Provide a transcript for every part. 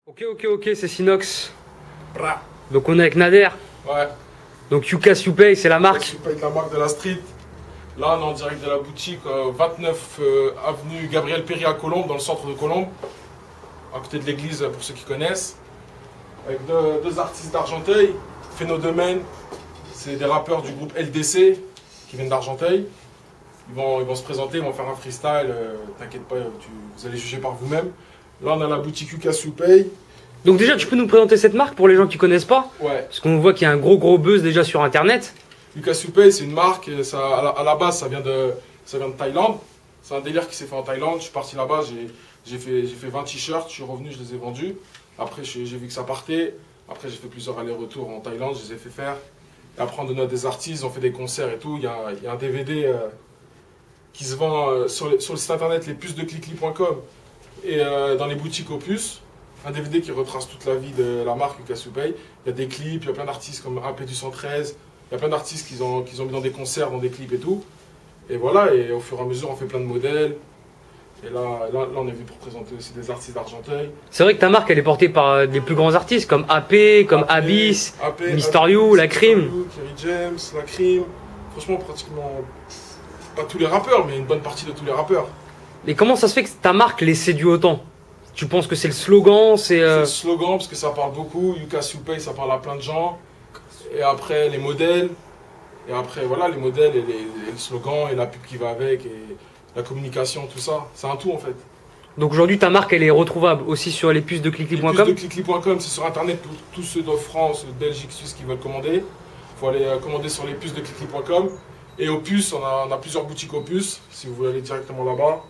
Ok, c'est Sinox. Bra. Donc on est avec Nader. Ouais. Donc Yuka Supay, c'est la marque. Supay, la marque de la street. Là, on est en direct de la boutique 29 avenue Gabriel Péri à Colombes, dans le centre de Colombes, à côté de l'église pour ceux qui connaissent. Avec deux artistes d'Argenteuil, Phénodomaine, c'est des rappeurs du groupe LDC qui viennent d'Argenteuil. Ils vont se présenter, ils vont faire un freestyle, t'inquiète pas, vous allez juger par vous-même. Là, on a la boutique Yuka Supay. Donc déjà, tu peux nous présenter cette marque pour les gens qui connaissent pas? Ouais. Parce qu'on voit qu'il y a un gros buzz déjà sur internet. Yuka Supay, c'est une marque, à la base ça vient de Thaïlande. C'est un délire qui s'est fait en Thaïlande. Je suis parti là-bas, j'ai fait 20 t-shirts, je suis revenu, je les ai vendus. Après j'ai vu que ça partait. Après j'ai fait plusieurs allers-retours en Thaïlande, je les ai fait faire. Et après on donne à des artistes, on fait des concerts et tout. Il y a un DVD qui se vend sur le site internet lespucesdeclicli.com et dans les boutiques Opus. Un DVD qui retrace toute la vie de la marque Yuka Supay. Il y a des clips, il y a plein d'artistes comme AP du 113. Il y a plein d'artistes qu'ils ont mis dans des concerts, dans des clips et tout. Et voilà, et au fur et à mesure, on fait plein de modèles. Et là on est venu pour présenter aussi des artistes d'Argenteuil. C'est vrai que ta marque, elle est portée par des plus grands artistes comme AP, comme Abyss, Mister You, La Crime. Kerry James, La Crime. Franchement, pratiquement, pas tous les rappeurs, mais une bonne partie de tous les rappeurs. Mais comment ça se fait que ta marque les séduit autant? Tu penses que c'est le slogan? C'est le slogan, parce que ça parle beaucoup. Yuka Supay, ça parle à plein de gens. Et après, les modèles. Et après, voilà, les modèles et le slogan et la pub qui va avec. Et la communication, tout ça. C'est un tout, en fait. Donc aujourd'hui, ta marque, elle est retrouvable aussi sur lespucesdeclicli.com. Lespucesdeclicli.com, c'est sur Internet pour tous ceux de France, Belgique, Suisse qui veulent commander. Il faut aller commander sur lespucesdeclicli.com. Et Opus, on a plusieurs boutiques Opus, si vous voulez aller directement là-bas.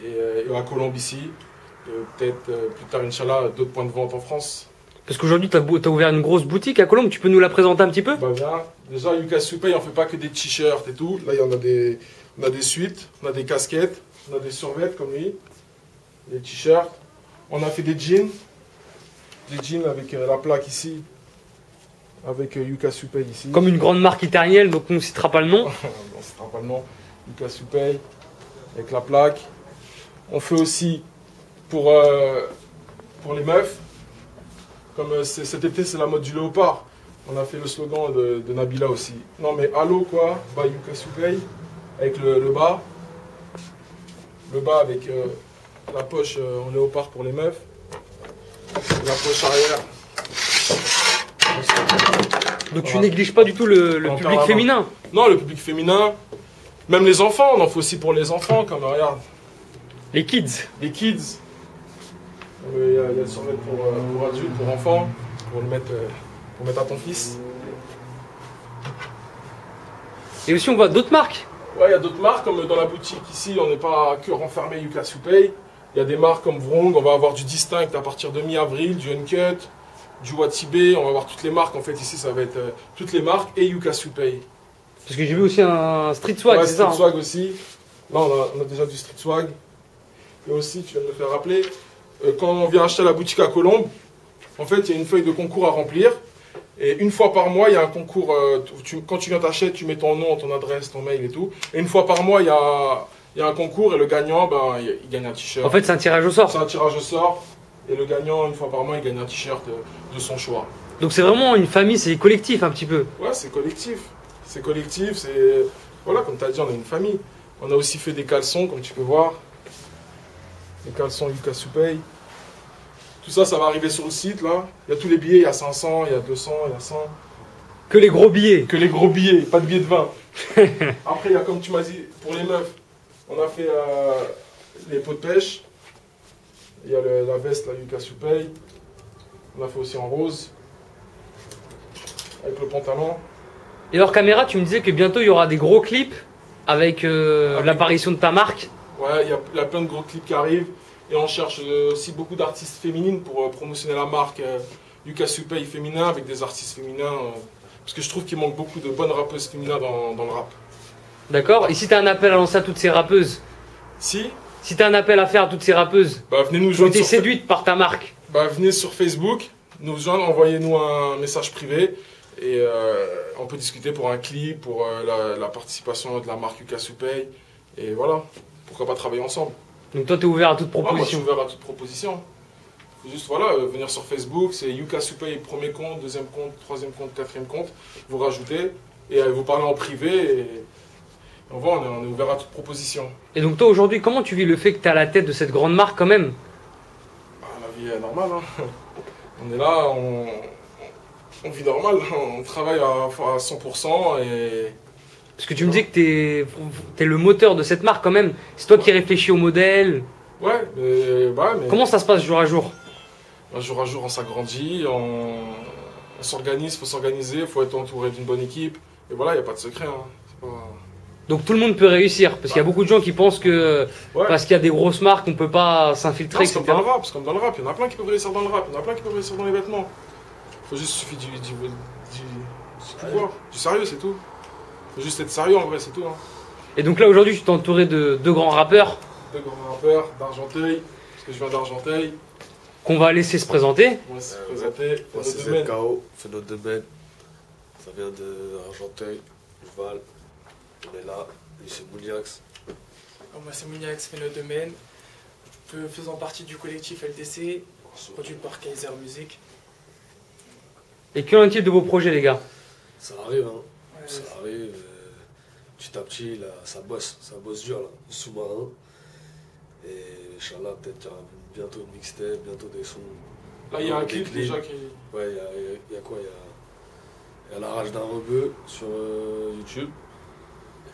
Et à Colombes ici. Peut-être plus tard, Inch'Allah, d'autres points de vente en France. Parce qu'aujourd'hui, tu as ouvert une grosse boutique à Colombes, tu peux nous la présenter un petit peu? Bah bien, déjà Yuka Supay, on fait pas que des t-shirts et tout. Là, il y en a on a des suites, on a des casquettes, on a des survêtements comme lui, des t-shirts. On a fait des jeans avec la plaque ici, avec Yuka Supay ici. Comme une grande marque italienne, donc on ne citera pas le nom. On ne citera pas le nom. Yuka Supay, avec la plaque. On fait aussi pour les meufs. Comme cet été, c'est la mode du léopard. On a fait le slogan de Nabila aussi. Non mais allô quoi, by Yuka Supay, avec le bas. Le bas avec la poche en léopard pour les meufs. La poche arrière. Donc tu négliges pas du tout le public féminin? Non, le public féminin. Même les enfants, on en fait aussi pour les enfants, comme regarde. Les kids. Les kids. Il y a le survêt pour adultes, pour enfants, pour mettre à ton fils. Et aussi on voit d'autres marques. Ouais, il y a d'autres marques, comme dans la boutique ici, on n'est pas que renfermé Yuka Supay. Il y a des marques comme Vrong, on va avoir du Distinct à partir de mi-avril, du Uncut, du Watibé, on va avoir toutes les marques. En fait ici ça va être toutes les marques et Yuka Supay. Parce que j'ai vu aussi un street swag, ouais, c'est ça? Street swag aussi. Là on a déjà du street swag. Et aussi, tu viens de me faire rappeler, quand on vient acheter à la boutique à Colombes, en fait, il y a une feuille de concours à remplir. Et une fois par mois, il y a un concours. Quand tu viens t'acheter, tu mets ton nom, ton adresse, ton mail et tout. Et une fois par mois, il y a un concours et le gagnant, ben, il gagne un t-shirt. En fait, c'est un tirage au sort. C'est un tirage au sort. Et le gagnant, une fois par mois, il gagne un t-shirt de son choix. Donc c'est vraiment une famille, c'est collectif un petit peu. Ouais, c'est collectif. C'est collectif, c'est... Voilà, comme tu as dit, on a une famille. On a aussi fait des caleçons, comme tu peux voir. Les caleçons Yuka Supay. Tout ça, ça va arriver sur le site là. Il y a tous les billets, il y a 500, il y a 200, il y a 100. Que les gros billets. Que les gros billets, pas de billets de 20. Après, il y a comme tu m'as dit, pour les meufs, on a fait les pots de pêche. Il y a la veste la Yuka Supay. On a fait aussi en rose. Avec le pantalon. Et hors caméra, tu me disais que bientôt il y aura des gros clips avec l'apparition de ta marque. Ouais, il y a plein de gros clips qui arrivent. Et on cherche aussi beaucoup d'artistes féminines pour promotionner la marque Yuka Supay féminin avec des artistes féminins. Parce que je trouve qu'il manque beaucoup de bonnes rappeuses féminines dans le rap. D'accord. Et si tu as un appel à lancer à toutes ces rappeuses? Si tu as un appel à faire à toutes ces rappeuses, bah, venez nous qui ont joindre été séduites par ta marque, bah, venez sur Facebook, nous joindre, envoyez-nous un message privé. Et on peut discuter pour un clip, pour la participation de la marque Yuka Supay. Et voilà, pourquoi pas travailler ensemble. donc toi tu es ouvert à toute proposition? Moi je suis ouvert à toute proposition. faut juste voilà, venir sur Facebook, c'est Yuka Supay, premier compte, deuxième compte, troisième compte, quatrième compte, vous rajoutez et vous parlez en privé et on voit, on est ouvert à toute proposition. Et donc toi aujourd'hui, comment tu vis le fait que tu es à la tête de cette grande marque quand même? Bah, la vie est normale, hein. On est là, on vit normal, on travaille à 100% et... Parce que tu me dis que t'es le moteur de cette marque quand même. C'est toi qui réfléchis au modèle. Ouais, mais... Comment ça se passe jour à jour? Jour à jour, on s'agrandit, on s'organise, il faut s'organiser, il faut être entouré d'une bonne équipe. Et voilà, il n'y a pas de secret. Hein. Pas... Donc tout le monde peut réussir. Parce qu'il y a beaucoup de gens qui pensent que parce qu'il y a des grosses marques, on ne peut pas s'infiltrer, etc. C'est comme dans le rap, il y en a plein qui peuvent réussir dans le rap, il y en a plein qui peuvent réussir dans les vêtements. Il suffit du pouvoir, du sérieux, c'est tout. Il faut juste être sérieux en vrai, c'est tout. Hein. Et donc là aujourd'hui, je suis entouré de deux grands rappeurs. Deux grands rappeurs d'Argenteuil, parce que je viens d'Argenteuil. Qu'on va laisser se présenter. On va se présenter. Moi c'est ZKO, Phéno de Ben. Ça vient d'Argenteuil, Val. On est là, lui c'est Mouniax. Moi c'est Mouniax, Phéno de Ben. Faisant partie du collectif LDC, produit par Kaiser Music. Et qu'en est-il de vos projets les gars? Ça arrive, hein. Ouais, ça arrive. Petit à petit, là, ça bosse dur, là, sous-marin. Et Inch'Allah, peut-être qu'il y aura bientôt une mixtape, bientôt des sons. Là, il y a un clip déjà qui... Ouais, il y a quoi? Il y a La Rage d'un Rebeu sur YouTube.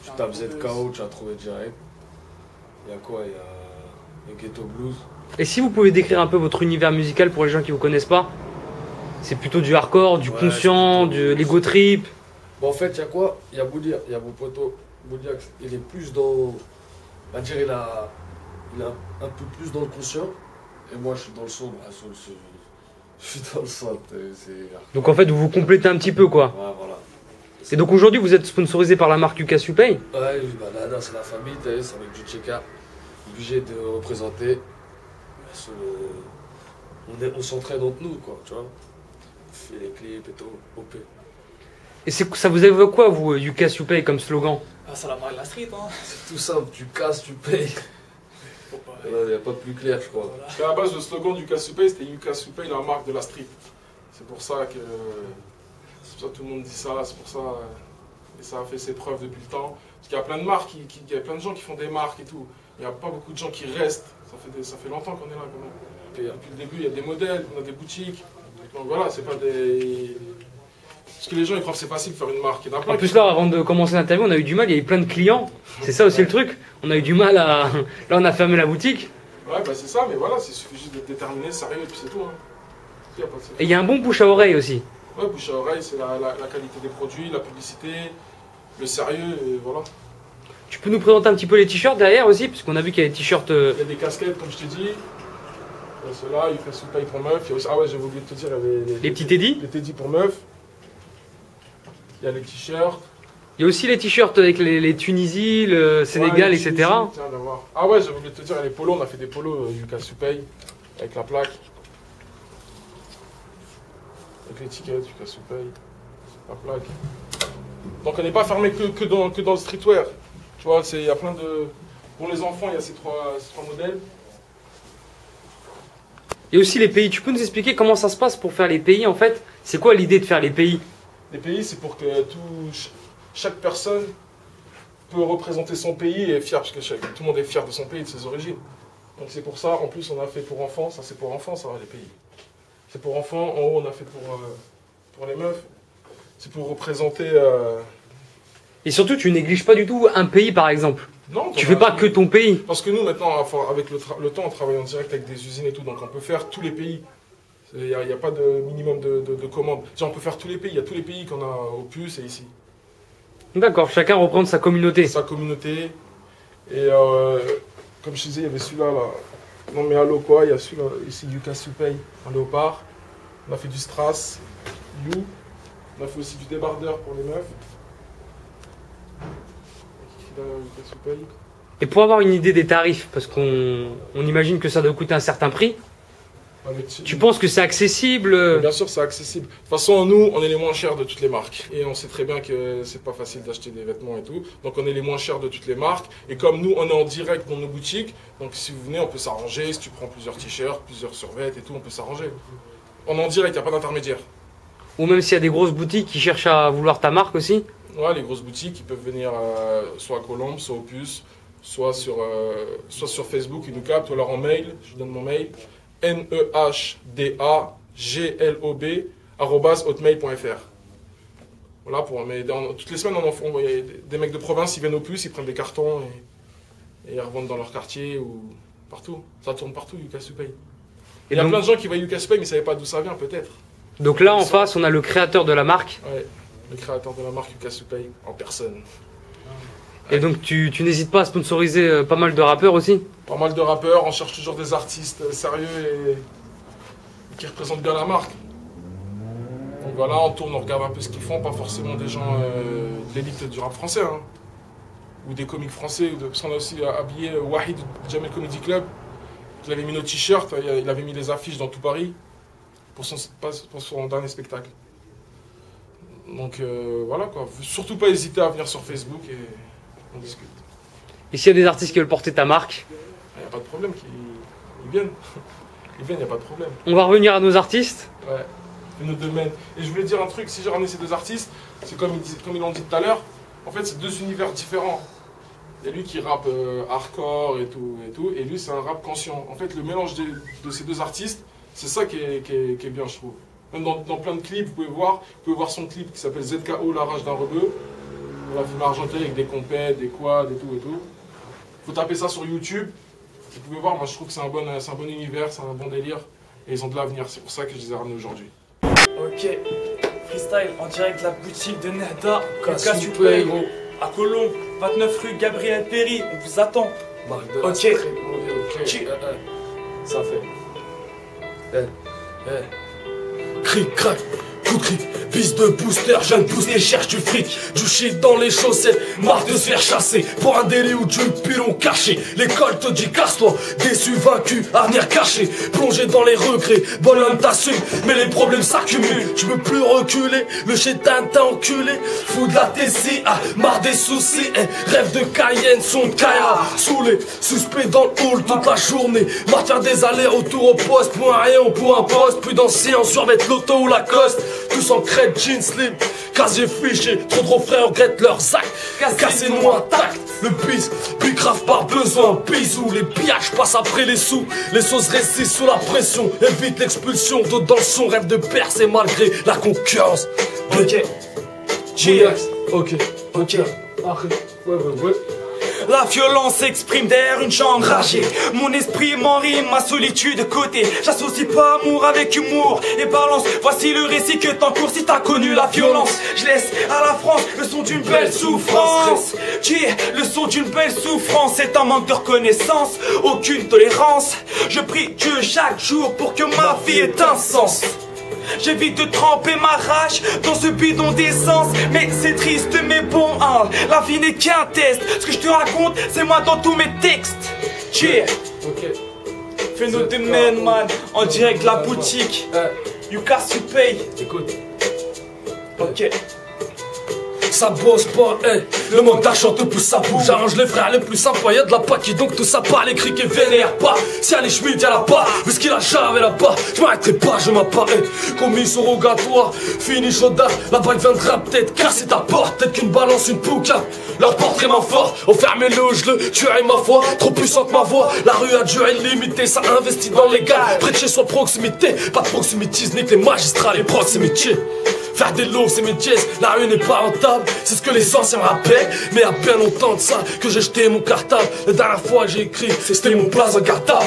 Tu tapes ZKO, tu as trouvé direct. Il y a quoi? Il y a le Ghetto Blues. Et si vous pouvez décrire un peu votre univers musical pour les gens qui ne vous connaissent pas? C'est plutôt du hardcore, du conscient, de l'ego trip. Bon, en fait, il y a quoi? Il y a Boudir, il y a mon poteau Boudiax. Il est plus dans. On va dire, il est un peu plus dans le conscient. Et moi, je suis dans le sombre. Je suis dans le centre. Donc en fait, vous vous complétez un petit peu quoi. Ouais, voilà. Et donc aujourd'hui, vous êtes sponsorisé par la marque Yuka Supay. Ouais, bah là, c'est la famille, t'as vu, c'est avec du Tcheka. Obligé de représenter. On s'entraîne entre nous, quoi, tu vois. On fait les clips et tout, OP. Et ça vous évoque quoi, vous, Yuka Supay, comme slogan? Ah, c'est la marque de la street, hein. C'est tout simple, tu casses, tu payes. Il n'y a pas plus clair, je crois. Parce qu'à la base, le slogan du Yuka Supay, c'était Yuka Supay, la marque de la street. C'est pour ça que tout le monde dit ça, c'est pour ça. Et ça a fait ses preuves depuis le temps. Parce qu'il y a plein de marques, il y a plein de gens qui font des marques et tout. Il n'y a pas beaucoup de gens qui restent. Ça fait longtemps qu'on est là quand même. Et depuis le début, il y a des modèles, on a des boutiques. Donc voilà, c'est pas des... Parce que les gens ils croient que c'est facile de faire une marque. En plus là, avant de commencer l'interview, on a eu du mal, il y avait plein de clients. C'est ça aussi le truc. On a eu du mal à... Là, on a fermé la boutique. Ouais, bah c'est ça, mais voilà, il suffit juste d'être déterminé, sérieux, et puis c'est tout. Hein. Il y a pas de secret. Et il y a un bon bouche à oreille aussi. Ouais, bouche à oreille, c'est la qualité des produits, la publicité, le sérieux, et voilà. Tu peux nous présenter un petit peu les t-shirts derrière aussi, parce qu'on a vu qu'il y a des t-shirts... Il y a des casquettes, comme je t'ai dit. Ceux-là, il fait Supay pour meuf. Il y a aussi... Ah ouais, j'ai oublié de te dire, il y avait les petits teddy. Les teddy pour meuf. Il y a les t-shirts. Il y a aussi les t-shirts avec les Tunisie, le Sénégal, ouais, etc. Tiens, ah ouais, j'ai oublié de te dire, les polos, on a fait des polos Yuka Supay avec la plaque. Avec l'étiquette Yuka Supay, la plaque. Donc on n'est pas fermé que dans le streetwear. Tu vois, il y a plein de... Pour les enfants, il y a ces trois modèles. Et aussi les pays, tu peux nous expliquer comment ça se passe pour faire les pays en fait? C'est quoi l'idée de faire les pays? Les pays, c'est pour que chaque personne peut représenter son pays et est fier, parce que tout le monde est fier de son pays, de ses origines. Donc c'est pour ça, en plus on a fait pour enfants, ça c'est pour enfants ça, les pays. C'est pour enfants, en haut on a fait pour les meufs. C'est pour représenter... Et surtout tu négliges pas du tout un pays par exemple. Non, tu fais pas que ton pays. Parce que nous maintenant, avec le temps, on travaille en direct avec des usines et tout, donc on peut faire tous les pays. Il n'y a pas de minimum de commandes. On peut faire tous les pays, il y a tous les pays qu'on a au puce et ici. D'accord, chacun reprend sa communauté. Sa communauté. Et comme je disais, il y avait celui-là, là. Non mais allô quoi, il y a celui-là, ici Yuka Supay, en léopard. On a fait du strass, You. On a fait aussi du débardeur pour les meufs. Yuka Supay. Et pour avoir une idée des tarifs, parce qu'on imagine que ça doit coûter un certain prix. Tu penses que c'est accessible? Bien sûr, c'est accessible. De toute façon, nous, on est les moins chers de toutes les marques. Et on sait très bien que c'est pas facile d'acheter des vêtements et tout. Donc, on est les moins chers de toutes les marques. Et comme nous, on est en direct dans nos boutiques, donc si vous venez, on peut s'arranger. Si tu prends plusieurs t-shirts, plusieurs survêtements et tout, on peut s'arranger. On est en direct, il n'y a pas d'intermédiaire. Ou même s'il y a des grosses boutiques qui cherchent à vouloir ta marque aussi? Ouais, les grosses boutiques, ils peuvent venir soit à Colombes, soit au Puce, soit sur Facebook, ils nous captent, ou alors en mail. Je vous donne mon mail. nehdaglob@hotmail.fr. Voilà, toutes les semaines, on envoie des mecs de province, ils viennent au Puce, ils prennent des cartons et ils revendent dans leur quartier ou partout. Ça tourne partout, Yuka Supay. Il y a plein de gens qui voient Yuka Supay mais ils ne savaient pas d'où ça vient, peut-être. Donc là, en face, on a le créateur de la marque. Ouais, le créateur de la marque Yuka Supay en personne. Et donc tu n'hésites pas à sponsoriser pas mal de rappeurs aussi? Pas mal de rappeurs, on cherche toujours des artistes sérieux et qui représentent bien la marque. Donc voilà, on tourne, on regarde un peu ce qu'ils font, pas forcément des gens de l'élite du rap français, hein, ou des comiques français, parce qu'on a aussi habillé Wahid du Jamel Comedy Club. Il avait mis nos t-shirts, il avait mis les affiches dans tout Paris pour son dernier spectacle. Donc voilà quoi, surtout pas hésiter à venir sur Facebook et on discute. Et s'il y a des artistes qui veulent porter ta marque? Il n'y a pas de problème, ils viennent. Ils viennent, il n'y a pas de problème. On va revenir à nos artistes. Ouais, de notre domaine. Et je voulais dire un truc, si j'ai ramené ces deux artistes, c'est comme ils l'ont dit tout à l'heure, en fait c'est deux univers différents. Il y a lui qui rappe hardcore et tout, et lui c'est un rap conscient. En fait le mélange de ces deux artistes, c'est ça qui est bien je trouve. Même dans plein de clips, vous pouvez voir son clip qui s'appelle ZKO, la rage d'un rebeu. On l'a film argenté avec des compètes, des quads et tout et tout. Faut taper ça sur YouTube. Vous pouvez voir, moi je trouve que c'est un bon univers, c'est un bon délire. Et ils ont de l'avenir, c'est pour ça que je les ai ramenés aujourd'hui. Ok, freestyle en direct de la boutique de Nehda, Yuka Supay, à Colombes, 29 rue Gabriel Péry, on vous attend. Ok. Ça fait. Cric, crac, coup de cric, piste de booster, jeune booster, cherche du fric, du shit dans les chaussettes, marre de se faire chasser, pour un délit ou du pilon caché, l'école te dit casse-toi, déçu, vaincu, avenir caché, plongé dans les regrets, bonhomme t'assume, mais les problèmes s'accumulent, tu peux plus reculer, le chétan t'a enculé, fou de la tessie, marre des soucis, rêve de Cayenne, son de Kaya, saoulé, suspect dans le hall toute la journée, marre de faire des allers-retours au poste, point rien pour un poste, plus d'anciens, survêt l'auto ou la coste, tous en crête, jeans slim, casier fiché, trop frères regrettent leurs actes, cassé nous intact, le pisse, puis grave par besoin, bisous, les pillages passent après les sous, les sauces résistent sous la pression, évite l'expulsion, d'autres dans le son, rêve de percer malgré la concurrence. Ok, cheers. Ok. Ouais. La violence s'exprime derrière une chambre enragée. Mon esprit m'en rime, ma solitude de côté. J'associe pas amour avec humour et balance. Voici le récit que t'encours si t'as connu la violence. Je laisse à la France le son d'une belle souffrance. Le son d'une belle souffrance. C'est un manque de reconnaissance, aucune tolérance. Je prie Dieu chaque jour pour que ma vie ait un sens. J'évite de tremper ma rage dans ce bidon d'essence. Mais c'est triste mais bon hein. La vie n'est qu'un test. Ce que je te raconte c'est moi dans tous mes textes. Cheers. Ok. Fais nos domaines man. En direct de la boutique Yuka Supay. Écoute. Ok. Ça bosse pas, le manque d'argent te pousse à bout. J'arrange les frères les plus sympas, y'a de la paquille donc tout ça parle, les criques et vénère pas. Si y'a les Schmitt, y'a là-bas, whisky la chave et là-bas. Je m'arrêterai pas, je m'apparais. Commis surrogatoire, fini chaudard. La bague viendra peut-être casser ta porte, peut-être qu'une balance, une pouca. Leur portrait main fort, enfermez-le, je le tuerai ma foi. Trop puissante ma voix, la rue a durée limitée. Ça investit dans les gars, près de chez soi proximité. Pas de proximitisme, nique les magistrats, les prods, c'est métier. Faire des lots, c'est mes jazz, la rue n'est pas rentable. C'est ce que les anciens me rappellent. Mais y'a bien longtemps de ça que j'ai jeté mon cartable. La dernière fois que j'ai écrit, c'était mon place en cartable.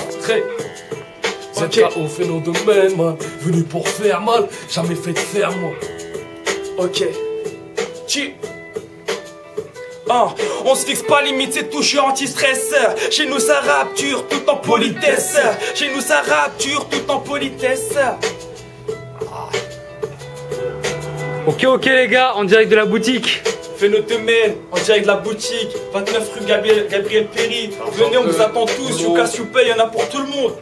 ZKO fait nos domaines, man. Venu pour faire mal, jamais fait de faire moi. Ok. On se fixe pas limite, c'est tout, je suis anti-stresseur. Chez nous ça rapture tout en politesse. Chez nous ça rapture tout en politesse. Ok les gars, en direct de la boutique. Fais nos domaines, en direct de la boutique, 29 rue Gabriel Péry. Venez, on vous attend tous, Yuka Supay, y'en a pour tout le monde.